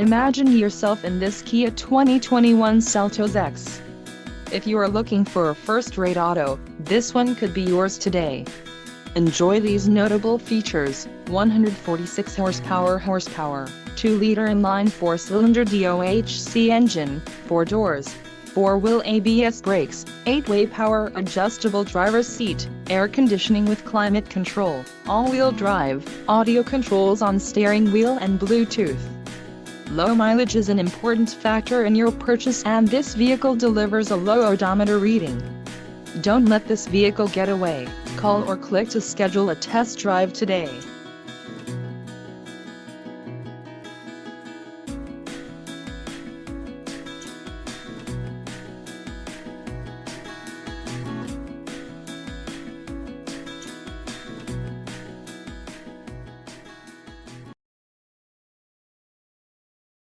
Imagine yourself in this Kia 2021 Seltos EX. If you are looking for a first-rate auto, this one could be yours today. Enjoy these notable features: 146 horsepower, 2-liter inline 4-cylinder DOHC engine, 4 doors, 4-wheel ABS brakes, 8-way power adjustable driver's seat, air conditioning with climate control, all-wheel drive, audio controls on steering wheel and Bluetooth. Low mileage is an important factor in your purchase, and this vehicle delivers a low odometer reading. Don't let this vehicle get away. Call or click to schedule a test drive today.